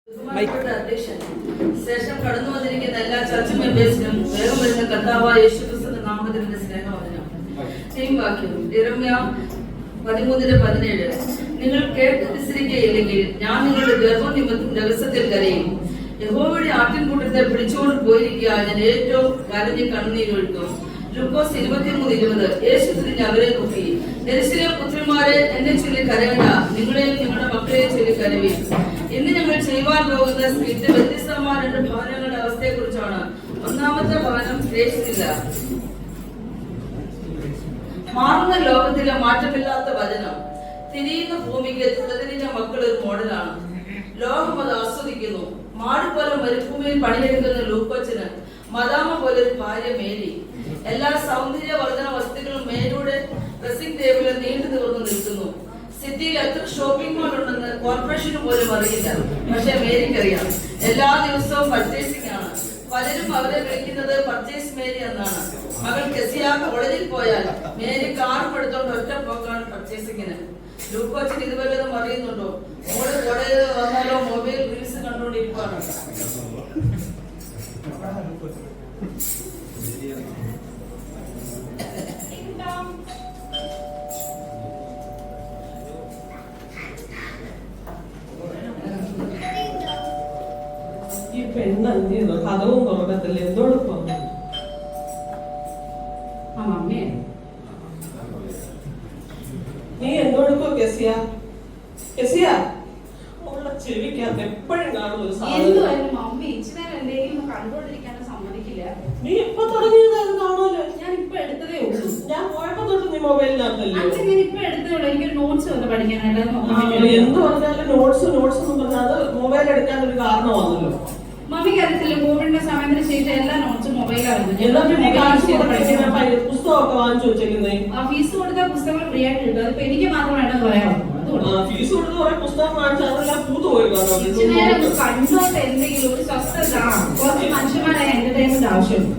അധ്യക്ഷൻ ശേഷം കടന്നു വന്നിരിക്കുന്ന എല്ലാ ചർച്ച് മെമ്പേഴ്സിനും വേഗം വരുന്ന കർത്താവായ യേശുക്രിസ്തുവിന്റെ നാമത്തിന്റെ സ്നേഹവചനം. ടീം വാക്യം യിരെമ്യാ 13:17. നിങ്ങൾ കേട്ട് വിസ്തരിക്കുകയില്ലെങ്കിൽ ഞാൻ നിങ്ങളുടെ ഗർഭനിമിത്തം രഹസ്യത്തിൽ കരയും. യഹോവയുടെ ആട്ടിൻകൂട്ടത്തെ പിടിച്ചുകൊണ്ട് പോയിരിക്കുക, ഞാൻ ഏറ്റവും കരഞ്ഞ് കണ്ണുനീരൊഴുക്കും. ലൂക്കോസ് 23:20. യേശു തിരിഞ്ഞ് അവരെ നോക്കി, യെരൂശലേം പുത്രിമാരെ, എന്നെ ചൊല്ലി കരയണ്ട, നിങ്ങളെയും നിങ്ങളുടെ മക്കളെയും ചൊല്ലി കരവീൻ. ഇന്ന് ഞങ്ങൾ ചെയ്യുവാൻ പോകുന്ന സ്കിറ്റ് വ്യത്യസ്തമായ 2 ഭവനങ്ങളുടെ അവസ്ഥയെ കുറിച്ചാണ്. ഒന്നാമത്തെ ഭവനം ശ്രേഷ്ഠില്ല. മാറുന്ന ലോകത്തിലെ മാറ്റമില്ലാത്ത വചനം. തിരിയുന്ന ഭൂമിക്ക് തുളതിരിഞ്ഞ മക്കൾ ഒരു മോഡലാണ്. ലോകം അത് ആസ്വദിക്കുന്നു. മാട് പോലെ മരുഭൂമിയിൽ പണിയെടുക്കുന്ന ലൂക്കോച്ചന് മദാമ പോലെ ഒരു ഭാര്യ മേരി. എല്ലാ സൗന്ദര്യവർദ്ധന വസ്തുക്കളും മേരിയുടെ ഡ്രസ്സിംഗ് ടേബിളിൽ നീണ്ടു നിവർന്നു നിൽക്കുന്നു. സിറ്റിയിൽ എത്ര ഷോപ്പിംഗ് മാൾ ഉണ്ടെന്ന് കോർപ്പറേഷന് പോലും അറിയില്ല. പക്ഷെ മേരിക്കറിയാം. എല്ലാ ദിവസവും പർച്ചേസിംഗ് ആണ്. പലരും അവരെ വിളിക്കുന്നത് പർച്ചേസ് മേരി എന്നാണ്. മകൾ കെസിയ കോളേജിൽ പോയാൽ മേരി കാറും എടുത്തോണ്ട് ഒറ്റ പോക്കാണ് പർച്ചേസിങ്ങിന്. ലൂക്കോച്ചൻ ഇതുവല്ലതും അറിയുന്നുണ്ടോ? മോള് കോളേജിൽ വന്നാലോ മൊബൈൽ റീൽസ് കണ്ടുകൊണ്ടിരിക്കുകയാണ്. ഈ പെണ്ണെന്തിയോ കഥവും തുറക്കത്തില്ല, എന്തോടൊപ്പം നീ എന്തോടൊപ്പോ കെസിയ ഉള്ള ചെവിക്കകത്ത് എപ്പോഴും കാണുന്ന ഒരു സാധനം. നീ എപ്പോ തുടങ്ങിയതായത് കാണാലോ? ഞാൻ ഇപ്പൊ എടുത്തതേ ഉള്ളൂ. ഞാൻ പോയപ്പോ തൊട്ട് നീ മൊബൈലിനകത്തല്ലേ? ഞാൻ ഇപ്പൊ എടുത്തേ ഉള്ളൂ. എനിക്കൊരു നോട്ട്സ് വന്ന് പഠിക്കാനായിട്ട് എന്ത് പറഞ്ഞാലും നോട്ട്സ് എന്ന് പറഞ്ഞാൽ അത് മൊബൈൽ എടുക്കാൻ ഒരു കാരണമാണല്ലോ. മമ്മിക്ക് അറിയത്തില്ല, കോവിഡിന്റെ സമയത്തിന് ശേഷം എല്ലാ നോട്ട്സും മൊബൈലായിരുന്നു. പുസ്തകമൊക്കെ വാങ്ങിച്ചു വെച്ചേക്കുന്നേ. ഫീസ് കൊടുത്ത പുസ്തകങ്ങൾ ഫ്രീ ആയിട്ട് കിട്ടും. അതിപ്പോ എനിക്ക് മാത്രമായിട്ടെന്ന് പറയാമോ? ഫീസ് കൊടുത്ത് കുറെ പുസ്തകം വാങ്ങിച്ചാൽ അതെല്ലാം പൂത്തുപോയി. കണ്ടോട്ട് എന്തെങ്കിലും ഒരു സ്വസ്ഥത, കുറച്ച് മനുഷ്യന്മാരായ എന്റർടൈൻമെന്റ് ആവശ്യമുണ്ട്.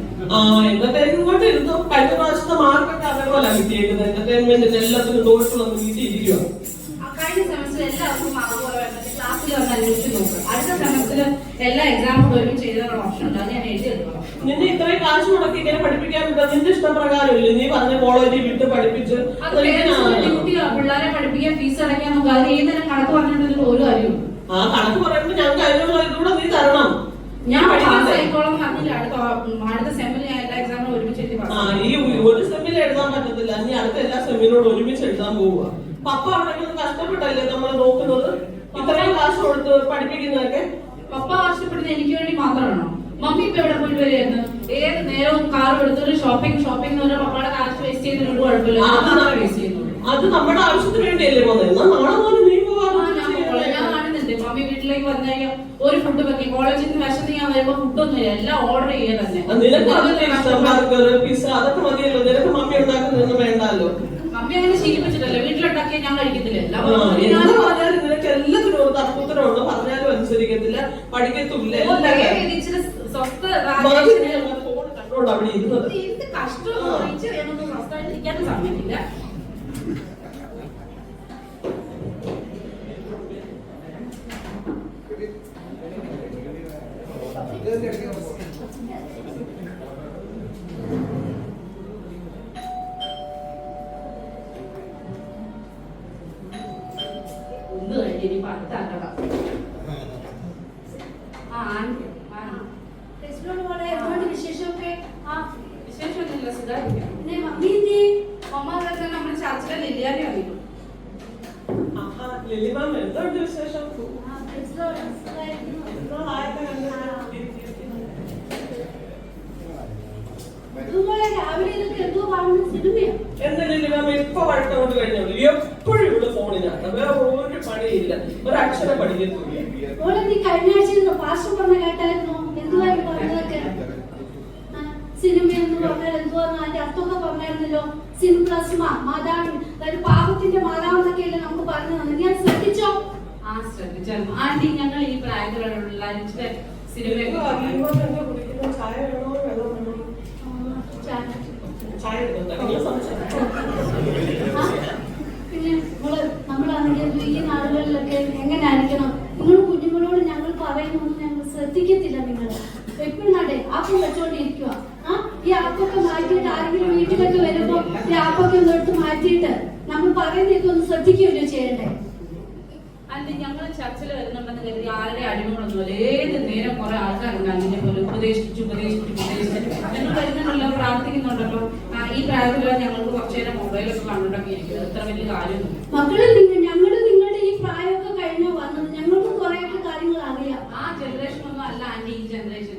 എന്റർടൈൻമെന്റ് ഇരുന്നു. കഴിഞ്ഞ പ്രാവശ്യത്തെ മാർക്കൊക്കെ അതേപോലെ കിട്ടിയേക്കുന്നത്. എന്റർടൈൻമെന്റിന് എല്ലാത്തിനും നോട്ട് വന്ന് വീട്ടിയിരിക്കുക. കഴിഞ്ഞ സെമസ്റ്റർ എല്ലാവർക്കും അതുപോലെ ക്ലാസ്സിൽ വന്ന് അന്വേഷിച്ച് നോക്കുക. അടുത്ത സെമസ്റ്റർ എല്ലാ എക്സാമും ഒരുമിച്ച് എഴുതാനുള്ള ഓപ്ഷൻ ഉണ്ട്. അത് ഞാൻ എഴുതിയെടുക്കണം. നിന്നെ ഇത്രയും കാശ് മുടക്കി ഇങ്ങനെ പഠിപ്പിക്കാൻ പറ്റും നിന്റെ ഇഷ്ടപ്രകാരമില്ലേ? നീ പറഞ്ഞ കോളേജിൽ വിട്ട് പഠിപ്പിച്ച് പിള്ളേരെ പഠിപ്പിക്കാൻ ഫീസ് അടയ്ക്കാൻ നോക്കുക. അത് ഏതെങ്കിലും കണക്ക് പറഞ്ഞിട്ടുണ്ടെങ്കിൽ ഒരു കാര്യവും ആ കണക്ക് പറയുമ്പോൾ ഞങ്ങൾക്ക് അതിനുള്ള ഇതുകൂടെ നീ തരണം. ഞാൻ പാസ്സായിക്കോളം പറഞ്ഞില്ല. അടുത്ത സെമ്മിൽ ഞാൻ എല്ലാ എക്സാമും ഒരുമിച്ച് എഴുതി. ഈ ഒരു സെമ്മിൽ എഴുതാൻ പറ്റത്തില്ല. നീ അടുത്ത എല്ലാ സെമ്മിനോട് ഒരുമിച്ച് എഴുതാൻ പോവുക. പപ്പ അവിടെ കഷ്ടപ്പെട്ടല്ലേ നമ്മളെ നോക്കുന്നത്? ഇത്രയും കാശ് കൊടുത്ത് പഠിപ്പിക്കുന്നതൊക്കെ പപ്പ ആവശ്യപ്പെടുന്നത് എനിക്ക് വേണ്ടി മാത്രമാണോ? മമ്മി ഇപ്പൊ എവിടെ പോയിട്ട് വരികയായിരുന്നു? ഏത് നേരവും കാർ എടുത്തൊരു ഷോപ്പിംഗ് എന്ന് പറഞ്ഞാൽ പപ്പയുടെ കാശ് വേസ്റ്റ് ചെയ്യുന്നതിനോട് കുഴപ്പമില്ല. അത് നമ്മുടെ ആവശ്യത്തിന് വേണ്ടിയല്ലേ പോകുന്നത്? എന്നാൽ നാളെ പോലെ നീ ഞാൻ കാണുന്നുണ്ട്. മമ്മി വീട്ടിലേക്ക് വന്നു കഴിഞ്ഞാൽ ഒരു ഫുഡ് വെക്കി. കോളേജിൽ നിന്ന് വിശന്ന് ഞാൻ വരുമ്പോ ഫുഡൊന്നുമില്ല, എല്ലാം ഓർഡർ ചെയ്യാൻ തന്നെ. പിസ്സ അതൊക്കെ മതിയല്ലോ. നിനക്ക് മമ്മി ഉണ്ടാക്കുന്നതൊന്നും വേണ്ടല്ലോ. മമ്മി അങ്ങനെ ശീലിപ്പിച്ചിട്ടല്ലേ. വീട്ടിലുണ്ടാക്കിയാൽ ഞാൻ കഴിക്കത്തില്ല. നിനക്ക് എല്ലാത്തിനും തർക്കത്തിനുണ്ട്. പറഞ്ഞാലും അനുസരിക്കത്തില്ല, പഠിക്കത്തില്ല. കണ്ടോണ്ട് അവിടെ ഇരുന്നത് കഷ്ടം സ്വസ്ഥമായിട്ടിരിക്കാനും സമയമില്ല. ഒന്ന് കഴിഞ്ഞ് ഇനി പത്താക്കണം. വിശേഷമൊന്നുമില്ല, സുഖായിരിക്കും. നമ്മുടെ ചർച്ചിലെ ലില്ലിയാനെ അറിയും. ലില്ലിമാം എന്തുണ്ട് വിശേഷം? എന്താ ലില്ലിമാം ഇപ്പൊ വഴക്കോട്ട് കഴിഞ്ഞോളൂ? എപ്പോഴും ഇവിടെ ഫോണിനാണ്. വേറെ ഒരു പണിയില്ല, ഒരു അക്ഷരം പഠിക്കത്തില്ല. കഴിഞ്ഞ ആഴ്ച പാസ്റ്റർ പറഞ്ഞ കേട്ടായിരുന്നു. എന്തുവായിരുന്നു പറഞ്ഞതൊക്കെ? സിനിമ എന്ന് പറഞ്ഞാൽ എന്തുവാന്ന് അതിന്റെ അർത്ഥമൊക്കെ പറഞ്ഞായിരുന്നല്ലോ. സിംപ്ലസ്മ മാതാവ്, അതായത് പാപത്തിന്റെ മാതാവെന്നൊക്കെയല്ലേ നമുക്ക് പറഞ്ഞു തന്നെ. ഞാൻ ശ്രദ്ധിച്ചോ? ശ്രദ്ധിച്ചായിരുന്നു ആന്റി. ഞങ്ങൾ ഈ പ്രായത്തിലുള്ള സിനിമ പിന്നെ നമ്മളാണെങ്കിൽ ഈ നാടുകളിലൊക്കെ എങ്ങനെ ആയിരിക്കണം? നിങ്ങൾ കുഞ്ഞുങ്ങളോട് ഞങ്ങൾ പറയും ആപ്പ് വെച്ചോണ്ടിരിക്കുക. ഈ ആപ്പൊക്കെ മാറ്റിയിട്ട് ആരെങ്കിലും വീട്ടിലൊക്കെ വരുമ്പോ ഈ ആപ്പൊക്കെ ഒന്ന് എടുത്ത് മാറ്റിയിട്ട് നമ്മൾ പറയുന്നതൊക്കെ ഒന്ന് ശ്രദ്ധിക്കുകയോ ചെയ്യണ്ടേ? അല്ല, ഞങ്ങൾ ചർച്ചിൽ വരുന്നുണ്ടെന്ന് കരുതി ആരുടെ അടിമകളൊന്നുമല്ല. ഏത് നേരം കുറെ ആൾക്കാരുണ്ട് അങ്ങനെ പോലെ ഉപദേശിച്ചു ഞങ്ങൾ വരുന്നുണ്ടല്ലോ, പ്രാർത്ഥിക്കുന്നുണ്ടല്ലോ. ഈ പ്രായത്തിലുള്ള ഞങ്ങൾക്ക് കുറച്ചു നേരം മൊബൈലൊക്കെ കണ്ടിട്ടൊക്കെ ഇരിക്കുന്നത് അത്ര വലിയ കാര്യമൊന്നും. മക്കളെ, ഞങ്ങളുടെ നിങ്ങളുടെ ഈ പ്രായമൊക്കെ കഴിഞ്ഞു വന്നത് ഞങ്ങൾക്ക് കുറെയൊക്കെ കാര്യങ്ങൾ അറിയാം. ആ ജനറേഷൻ ഒന്നും അല്ല ആന്റി ഈ ജനറേഷൻ.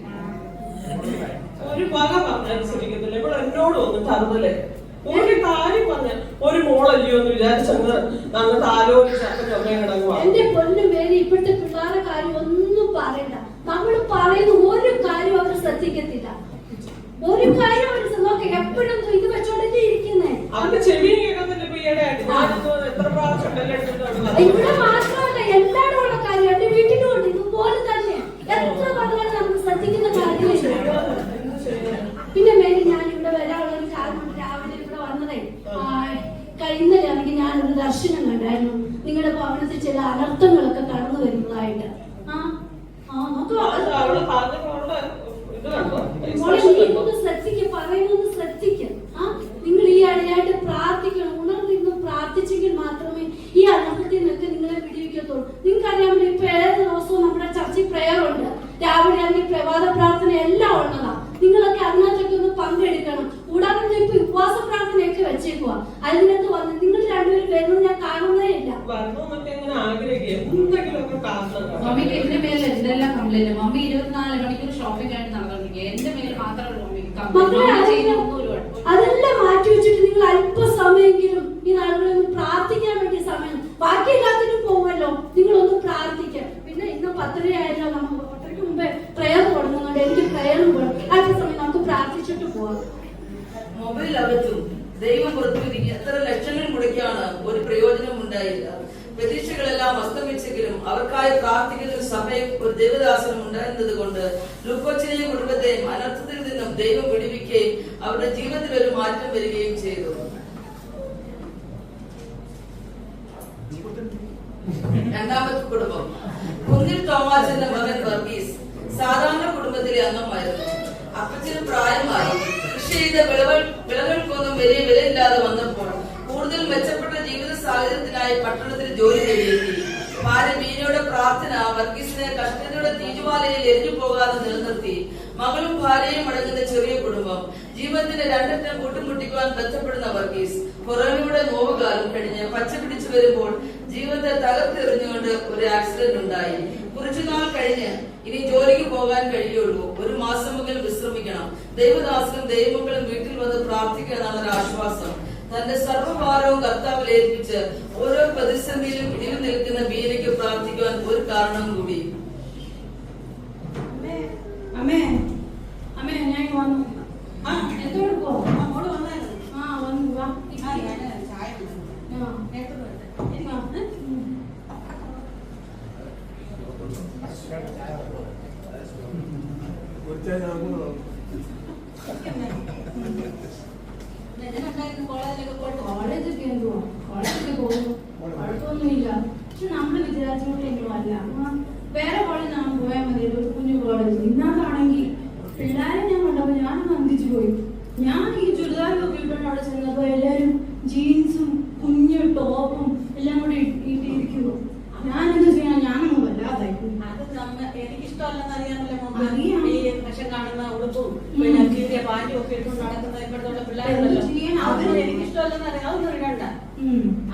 ഒരു വക പറഞ്ഞനുസരിക്കത്തില്ല. ഇവിടെ എന്നോട് വന്നിട്ട് അതുപോലെ ഒരു കാര്യം പറഞ്ഞ ഒരു മോളല്ലയോ എന്ന് വിചാരിച്ചങ്ങ് അങ്ങ് ആലോചിച്ച് അപ്പൊ ചൊമ്മയും കിടങ്ങുവാ. എന്റെ പൊന്നും പേര് ഇപ്പോഴത്തെ പിള്ളേരുടെ കാര്യം ഒന്നും പറയണ്ട. നമ്മൾ പറയുന്ന ഒരു കാര്യം അവർ ശ്രദ്ധിക്കത്തില്ല. ഒരു കാര്യം അവർ നോക്കി എപ്പോഴും ഇത് വെച്ചോണ്ടല്ലേ ഇരിക്കുന്നേ. അവന്റെ ചെവിയും കേൾക്കുന്നില്ല. ഇപ്പൊ ഈയിടെ എത്ര പ്രാവശ്യം ഇവിടെ മാത്രമല്ല, എല്ലാവരും ഉള്ള കാര്യം എന്റെ വീട്ടിലും ഉണ്ട്. ഇതുപോലെ തന്നെ എത്ര പറഞ്ഞാലും നമ്മൾ ശ്രദ്ധിക്കുന്ന കാര്യമില്ല. പിന്നെ മേരി, ഞാൻ ഇവിടെ വരാനുള്ള ഒരു കാരണം രാവിലെ ഇവിടെ വന്നതേ, ഇന്നലെയാണെങ്കിൽ ഞാനൊരു ദർശനം കണ്ടായിരുന്നു. നിങ്ങളുടെ ഭവനത്തിൽ ചില അനർത്ഥങ്ങളൊക്കെ കടന്നു വരുന്നതായിട്ട്. പറയുന്നത് ശ്രദ്ധിക്ക. നിങ്ങൾ ഈ അടിയായിട്ട് പ്രാർത്ഥിക്കണം. ഉണർന്നിരുന്ന് പ്രാർത്ഥിച്ചെങ്കിൽ മാത്രമേ ഈ അനർത്ഥത്തിൽ നിന്നൊക്കെ നിങ്ങളെ വിടിവിക്കത്തുള്ളൂ. നിങ്ങൾക്കറിയാമല്ലോ, ഇപ്പൊ ഏത് ദിവസവും നമ്മുടെ ചർച്ചയിൽ പ്രയർ ഉണ്ട്. രാവിലെ ആണെങ്കിൽ പ്രഭാത പ്രാർത്ഥന എല്ലാം ഉള്ളതാ. നിങ്ങളൊക്കെ അതിനകത്തൊക്കെ ഒന്ന് പങ്കെടുക്കണം. കൂടാതെ ഇപ്പൊ ഉപവാസ പ്രാർത്ഥനയൊക്കെ വെച്ചേക്കുക. അതിനകത്ത് വന്ന് നിങ്ങൾ രണ്ടുപേരും വരുന്നത് ഞാൻ കാണുന്നേ ഇല്ല. മമ്മിക്ക് എന്റെ മേലെ എന്തെല്ലാം കംപ്ലൈന്റ്. മമ്മി 24 മണിക്കൂർ ഷോപ്പിംഗ് ആയിട്ട് നടന്നിരിക്കുക. എന്റെ മേലെ മാത്രമേ അതെല്ലാം മാറ്റി വെച്ചിട്ട് നിങ്ങൾ അല്പസമയെങ്കിലും ഈ നാളുകളിൽ ഒന്ന് പ്രാർത്ഥിക്കാൻ വേണ്ടി സമയം. ബാക്കി എല്ലാത്തിനും പോകുമല്ലോ, നിങ്ങളൊന്ന് പ്രാർത്ഥിക്കാം. പിന്നെ ഇന്ന് 10:30 ആയല്ലോ, നമ്മൾ 10:30 മുമ്പേ പ്രയർ തുടങ്ങുന്നുണ്ട്. എനിക്ക് പ്രയറും പോകണം. അല്പസമയം നമുക്ക് പ്രാർത്ഥിച്ചിട്ട് പോവാം. മൊബൈൽ അകത്തും ദൈവം പുറത്തുവിരിക്കും. എത്ര ലക്ഷങ്ങൾ മുടക്കിയാണ് ഒരു പ്രയോജനം ഉണ്ടായില്ല. പ്രതീക്ഷകളെല്ലാം അസ്തമിച്ചെങ്കിലും അവർക്കായി പ്രാർത്ഥിക്കുന്ന ഒരു സഭയും ഒരു ദൈവദാസനും ഉണ്ടായിരുന്നത് കൊണ്ട് ലൂക്കോച്ചിനെയും കുടുംബത്തെയും അനർത്ഥത്തിൽ നിന്നും ദൈവം വിടുവിക്കുകയും അവരുടെ ജീവിതത്തിൽ ഒരു മാറ്റം വരികയും ചെയ്തു. രണ്ടാമത്തെ കുടുംബം കുന്നിൽ തോമാച്ചന്റെ മകൻ വർഗീസ് സാധാരണ കുടുംബത്തിലെ അംഗമായിരുന്നു. അപ്പച്ചന് പ്രായമായി. കൃഷി ചെയ്ത വിളകൾക്കൊന്നും വലിയ വിലയില്ലാതെ വന്നപ്പോൾ കൂടുതൽ മെച്ചപ്പെട്ട ജീവിത സാഹചര്യത്തിനായി പട്ടണത്തിൽ ജോലി തേടിയെത്തി. ഭാര്യ മീനയുടെ പ്രാർത്ഥന വർഗീസിനെ കഷ്ടതയുടെ തീജ്വാലയിൽ എരിഞ്ഞു പോകാതെ നിലനിർത്തി. മകളും ഭാര്യയും അടങ്ങുന്ന ചെറിയ കുടുംബം. ജീവിതത്തിന്റെ രണ്ടറ്റം കൂട്ടുമുട്ടിക്കുവാൻ ബന്ധപ്പെടുന്ന വർഗീസ് കൊറോണയുടെ നോവുകാലം കഴിഞ്ഞ് പച്ച പിടിച്ചു വരുമ്പോൾ ജീവിതത്തെ തകർത്തെറിഞ്ഞുകൊണ്ട് ഒരു ആക്സിഡന്റ് ഉണ്ടായി. കുറച്ചുനാൾ കഴിഞ്ഞ് ഇനി ജോലിക്ക് പോകാൻ കഴിയുള്ളൂ. ഒരു മാസം മുതൽ വിശ്രമിക്കണം. ദൈവദാസനും ദൈവമക്കളും വീട്ടിൽ വന്ന് പ്രാർത്ഥിക്കുക എന്നാണ് ആശ്വാസം. തന്റെ സർവ്വഭാരവും കർത്താവിൽ ഏൽപ്പിച്ച് ഓരോ പ്രതിസന്ധിയിലും ഇടിവ് നിൽക്കുന്ന ബീനയ്ക്ക് പ്രാർത്ഥിക്കുവാൻ ഒരു കാരണം കൂടി. അമ്മേ അമ്മേ, ഞാൻ വന്നു. എന്തോട് പോ? വന്നു വാ. കോളേജൊക്കെ എന്തുവാ, കോളേജൊക്കെ പോകുന്നു, കുഴപ്പമൊന്നുമില്ല. പക്ഷെ നമ്മള് വിചാരിച്ചോട്ടെങ്കിലും അല്ല. വേറെ കോളേജ് നമ്മൾ പോയാൽ മതി, ഒരു കുഞ്ഞു കോളേജ്. ഇന്നാണെങ്കിൽ പിള്ളേരെ ഞാൻ കണ്ടപ്പോ ഞാനൊന്ന് അന്തിച്ചു പോയി. ഞാൻ ഈ ചുരിദാരൊക്കെ ഇട്ടുകൊണ്ട് അവിടെ ചെന്നപ്പോ എല്ലാരും ജീൻസും കുഞ്ഞു ടോപ്പും എല്ലാം കൂടി ഇട്ടിരിക്കുന്നു. ഞാൻ എന്താ ചെയ്യാൻ, ഞാനൊന്നും വല്ലാതായി. എനിക്കിഷ്ടമല്ലെന്ന് അറിയാമല്ലോ. ഈ പക്ഷെ കാണുന്ന ഉടുപ്പും പിന്നെ കീറിയ പാൻറ്റും ഒക്കെ ഇട്ടുകൊണ്ട് നടക്കുന്ന ഇപ്പോഴത്തെ പിള്ളേരുണ്ടല്ലോ, എനിക്കിഷ്ടമല്ലെന്ന് അറിയാം. അതൊന്നും ഇടണ്ട.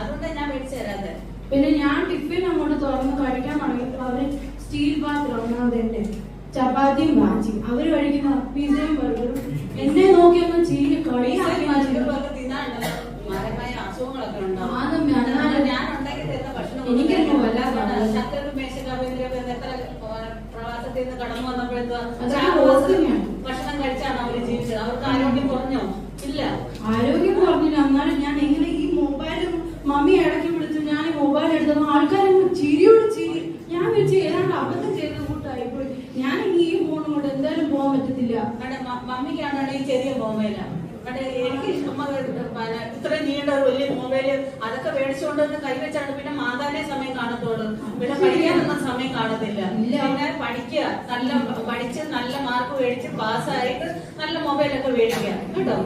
അതുകൊണ്ടാണ് ഞാൻ മേടിച്ചു തരാതെ. പിന്നെ ഞാൻ ടിഫിൻ അങ്ങോട്ട് തുറന്ന് കഴിക്കാൻ തുടങ്ങിയപ്പോൾ അവര് സ്റ്റീൽ പാത്രം ഒന്നാമത് ചപ്പാത്തിയും വാങ്ങിച്ചു. അവര് കഴിക്കുന്ന പിസയും ബർഗറും എന്നെ നോക്കിയൊന്നും ചീരി തിന്നാണ്ടല്ലോ മാരമായ അസുഖങ്ങളൊക്കെ ഉണ്ടാവും. ഞാൻ ഉണ്ടാക്കി തരുന്ന ഭക്ഷണം എനിക്കൊന്നും വല്ലാതെ ശത്രു മേശക്കാവിന്റെ എത്ര പ്രവാസത്തിൽ നിന്ന് കടന്നു വന്നപ്പോഴേക്കും ഭക്ഷണം കഴിച്ചാണ് അവര് ജീവിച്ചത്. അവർക്ക് ആരോഗ്യം കുറഞ്ഞോ? ഇല്ല, ആരോഗ്യം കുറഞ്ഞില്ല. എന്നാലും ഞാൻ എങ്ങനെ ഈ മൊബൈലും മമ്മി ഇടയ്ക്ക് വിളിച്ചു ഞാൻ ഈ മൊബൈൽ എടുത്തപ്പോ ആൾക്കാരൊന്നും ചിരിയോട് ചിരി. ഞാൻ വെച്ച് ഏതാണ്ട് അബദ്ധം ചെയ്ത കൂട്ടായിപ്പോയി. ഞാൻ ഈ ഫോണും കൊണ്ട് എന്തായാലും പോകാൻ പറ്റത്തില്ല. മമ്മിക്കാണെങ്കിൽ ചെറിയ മൊബൈലാണ്. എനിക്ക് ഇത്രയും നീണ്ട ഒരു വലിയ മൊബൈല് അതൊക്കെ മേടിച്ചുകൊണ്ട് കൈവച്ചാണ് പിന്നെ മാതാന്റെ സമയം കാണത്തുള്ളൂ. പിന്നെ പഠിക്കാനൊന്നും സമയം കാണത്തില്ല. പിന്നെ പഠിച്ച് നല്ല മാർക്ക് മേടിച്ച് പാസ്സായിട്ട് നല്ല മൊബൈലൊക്കെ മേടിക്കുക കേട്ടോ.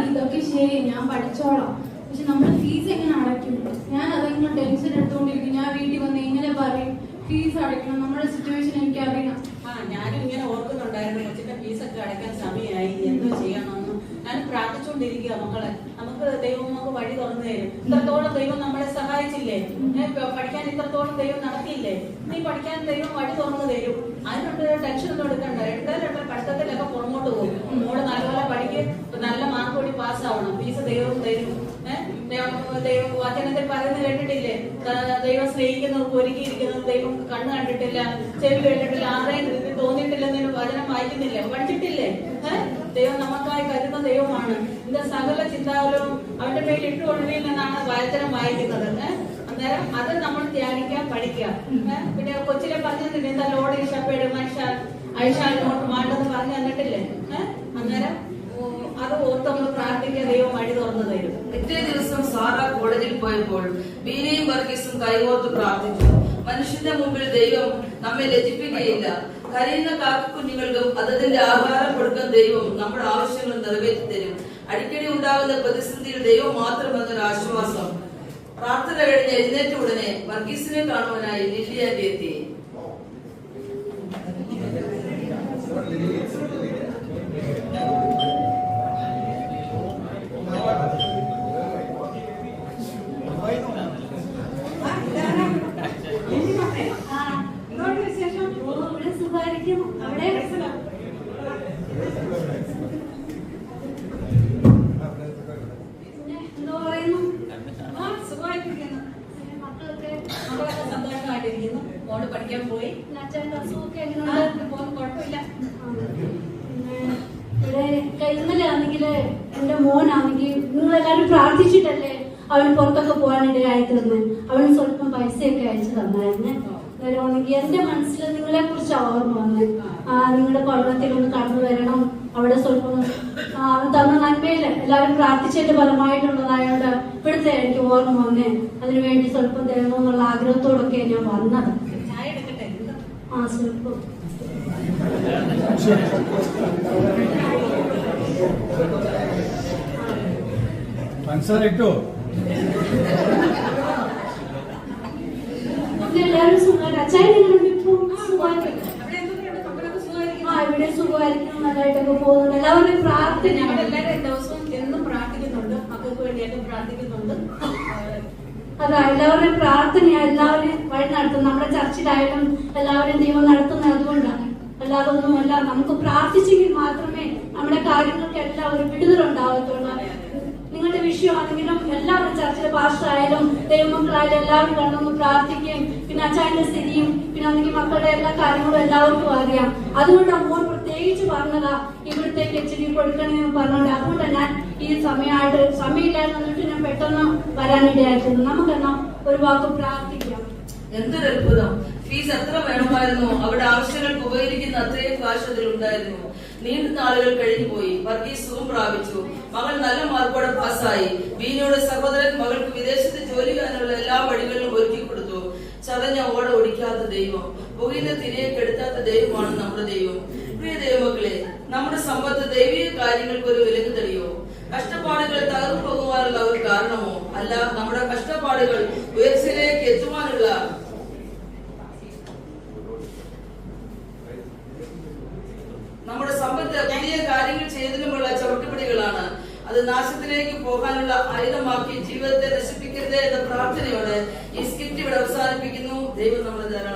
ഇതൊക്കെ ശരി, ഞാൻ പഠിച്ചോളാം. പക്ഷെ നമ്മുടെ ഫീസ് എങ്ങനെ അടയ്ക്കും? ഞാൻ അതെങ്കിലും ടെൻഷൻ എടുത്തുകൊണ്ടിരിക്കും. ഞാൻ വീട്ടിൽ വന്ന് എങ്ങനെ പറയും ഫീസ് അടയ്ക്കണം? നമ്മുടെ സിറ്റുവേഷൻ എനിക്ക് അറിയാം. ഞാനും ഇങ്ങനെ ഓർക്കുന്നുണ്ടായിരുന്നു, കൊച്ചിന്റെ ഫീസൊക്കെ അടയ്ക്കാൻ സമയമായി, എന്തോ ചെയ്യണമെന്ന് ഞാൻ പ്രാർത്ഥിച്ചുകൊണ്ടിരിക്കുക. മക്കളെ, നമുക്ക് ദൈവം നമുക്ക് വഴി തുറന്നു തരും. ഇത്രത്തോളം ദൈവം നമ്മളെ സഹായിച്ചില്ലേ, പഠിക്കാൻ ഇത്രത്തോളം ദൈവം നടത്തിയില്ലേ, നീ പഠിക്കാൻ ദൈവം വഴി തുറന്നു തരും. അതിനൊട്ട് ടെൻഷൻ ഒന്നും എടുക്കണ്ട. എടുത്താലും പഠിത്തത്തിലൊക്കെ പുറമോട്ട് പോകും. മോള് നല്ലപോലെ പഠിക്കും, നല്ല മാർക്ക് കൂടി പാസ്സാവണം. ഫീസ് ദൈവം തരും. വചനത്തിൽ പറയുന്നത് കേട്ടിട്ടില്ലേ, ദൈവം സ്നേഹിക്കുന്നവർക്ക് ഒരുക്കിയിരിക്കുന്നത് ദൈവം കണ്ണ് കണ്ടിട്ടില്ല, ചെവി കേട്ടിട്ടില്ല, ആരെയും തോന്നിയിട്ടില്ലെന്നൊരു വചനം വായിക്കുന്നില്ലേ, പഠിച്ചിട്ടില്ലേ? ദൈവം നമുക്കായി കരുതുന്ന ദൈവമാണ്. ഇത് സകല ചിന്താകുലവും അവന്റെ പേരിൽ ഇട്ടുകൊള്ളുകയിൽ നിന്നാണ് വചനം വായിക്കുന്നത്. അന്നേരം അത് നമ്മൾ ധ്യാനിക്കാൻ പഠിക്കുക. പിന്നെ കൊച്ചിലെ പറഞ്ഞിട്ടില്ല, എന്താ ലോഡ് ഷപ്പേട് മനുഷ്യ അയച്ചാൽ നോട്ട് മാണ്ടെന്ന് പറഞ്ഞു തന്നിട്ടില്ലേ? അന്നേരം അത് ഓർത്ത് നമ്മൾ പ്രാർത്ഥിക്കുക, ദൈവം വഴി തുറന്നു തരും. പിറ്റേ ദിവസം സാറ കോളേജിൽ പോയപ്പോൾ ബീനയും വർഗീസും കൈകോർത്ത് പ്രാർത്ഥിച്ചു. മനുഷ്യന്റെ മുമ്പിൽ ദൈവം നമ്മെ ലജ്ജിപ്പിക്കുകയില്ല. കരയുന്ന കാക്കക്കുഞ്ഞുങ്ങൾക്കും അതതിന്റെ ആഹാരം കൊടുക്കാൻ ദൈവം നമ്മുടെ ആവശ്യങ്ങൾ നിറവേറ്റി തരും. അടിക്കടി ഉണ്ടാകുന്ന പ്രതിസന്ധിയിൽ ദൈവം മാത്രം എന്നൊരു ആശ്വാസം. പ്രാർത്ഥന കഴിഞ്ഞ് എഴുന്നേറ്റ ഉടനെ വർഗീസിനെ കാണുവാനായി ലില്ലിയാന്റെ എത്തി. സന്തോഷമായിട്ടിരിക്കുന്നു. മോള് പഠിക്കാൻ പോയി, കുഴപ്പമില്ല. ഇന്നലെ ആണെങ്കിൽ എന്റെ മോനാണെങ്കിൽ നിങ്ങളെല്ലാരും പ്രാർത്ഥിച്ചിട്ടല്ലേ അവന് പുറത്തൊക്കെ പോകാനിടയായി തീർന്ന്. അവന് സ്വല്പം പൈസയൊക്കെ അയച്ചു തന്നായിരുന്നേ. വരുവാണെങ്കിൽ എന്റെ മനസ്സിൽ നിങ്ങളെ കുറിച്ച് ഓർമ്മ വന്ന്, നിങ്ങളുടെ കൊല്ലത്തിലൊന്ന് കടന്നു വരണം, അവിടെ സ്വല്പം തന്ന നന്മയില് എല്ലാവരും പ്രാർത്ഥിച്ചതിന്റെ ഫലമായിട്ടുള്ളതായോണ്ട് ഇവിടുത്തെ എനിക്ക് ഓർമ്മ വന്നേ. അതിനുവേണ്ടി സ്വല്പം തരണമെന്നുള്ള ആഗ്രഹത്തോടൊക്കെ ഞാൻ വന്നത്. സ്വല്പം ഇട്ടോ എല്ലാവരും സുഖമായിട്ട് അച്ചായനുണ്ട്. ഇപ്പൊ ഇവിടെ സുഖമായിരിക്കും, നല്ലതായിട്ടൊക്കെ പോകുന്നുണ്ട്. എല്ലാവരും പ്രാർത്ഥന ഞങ്ങളെല്ലാവരും ദിവസവും എന്നും പ്രാർത്ഥിക്കുന്നുണ്ട്, മക്കൾക്ക് വേണ്ടിയൊക്കെ പ്രാർത്ഥിക്കുന്നുണ്ട്. അതാ എല്ലാവരുടെയും പ്രാർത്ഥനയാ എല്ലാവരും വഴി നടത്തും. നമ്മുടെ ചർച്ചിലായാലും എല്ലാവരും ദൈവം നടത്തുന്നത് അതുകൊണ്ടാണ്, അല്ലാതെ ഒന്നുമല്ല. നമുക്ക് പ്രാർത്ഥിച്ചെങ്കിൽ മാത്രമേ നമ്മുടെ കാര്യങ്ങൾക്ക് എല്ലാം ഒരു വിടുതലുണ്ടാവത്തുള്ളൂ. നിങ്ങളുടെ വിഷയമാണെങ്കിലും എല്ലാവരും ചർച്ചിലെ പാസ്റ്റർ ആയാലും ദൈവമക്കളായാലും എല്ലാവരും കണ്ടൊന്ന് പ്രാർത്ഥിക്കുകയും പിന്നെ അച്ചായന്റെ സ്ഥിതിയും പിന്നെ അല്ലെങ്കിൽ മക്കളുടെ എല്ലാ കാര്യങ്ങളും എല്ലാവർക്കും അറിയാം. അതുകൊണ്ടാണ് മോൻ പ്രത്യേകിച്ച് പറഞ്ഞതാ ഇവിടത്തേക്ക് ഇച്ചിരി കൊടുക്കണമെന്ന് പറഞ്ഞോണ്ട്. അതുകൊണ്ടാണ് ഞാൻ ഈ സമയമില്ലായിരുന്നിട്ട് ഞാൻ പെട്ടെന്ന് വരാനിടയായിട്ടുണ്ട്. നമുക്കെന്നാ ഒരു വാക്ക് പ്രാർത്ഥിക്കാം. എന്തൊരു അത്ഭുതം! ഫീസ് എത്ര വേണമായിരുന്നു? അവിടെ ആവശ്യങ്ങൾക്ക് ഉപകരിക്കുന്ന അത്രയും കാശ് അതിലുണ്ടായിരുന്നു. നീണ്ട നാളുകൾ കഴിഞ്ഞു പോയി. വർഗീസ് സുഖം പ്രാപിച്ചു. മകൾ നല്ല മാർക്കോടെ പാസ്സായി. ബീനയുടെ സഹോദരൻ മകൾക്ക് വിദേശത്ത് ജോലി ചെയ്യാനുള്ള എല്ലാ വഴികളിലും ഒരുക്കി കൊടുത്തു. ചതഞ്ഞ ഓട ഒടിക്കാത്ത ദൈവം, പുകയുന്ന തിരികെ കെടുത്താത്ത ദൈവമാണ് നമ്മുടെ ദൈവം. പ്രിയ ദൈവമക്കളെ, നമ്മുടെ സമ്പത്ത് ദൈവിക കാര്യങ്ങൾക്ക് ഒരു വിലക്ക് തരിയോ? കഷ്ടപ്പാടുകൾ തകർന്നു പോകുവാനുള്ള ഒരു കാരണമോ? അല്ല, നമ്മുടെ കഷ്ടപ്പാടുകൾ ഉയർച്ചയിലേക്ക് എത്തുവാനുള്ള നമ്മുടെ സമ്പത്ത് വലിയ കാര്യങ്ങൾ ചെയ്തതിനുമുള്ള ചവിട്ടുപടികളാണ്. അത് നാശത്തിലേക്ക് പോകാനുള്ള ആയുധമാക്കി ജീവിതത്തെ നശിപ്പിക്കരുത് എന്ന പ്രാർത്ഥനയോടെ ഈ സ്കിറ്റ് ഇവിടെ അവസാനിപ്പിക്കുന്നു. ദൈവം നമ്മളെ ധാരാളം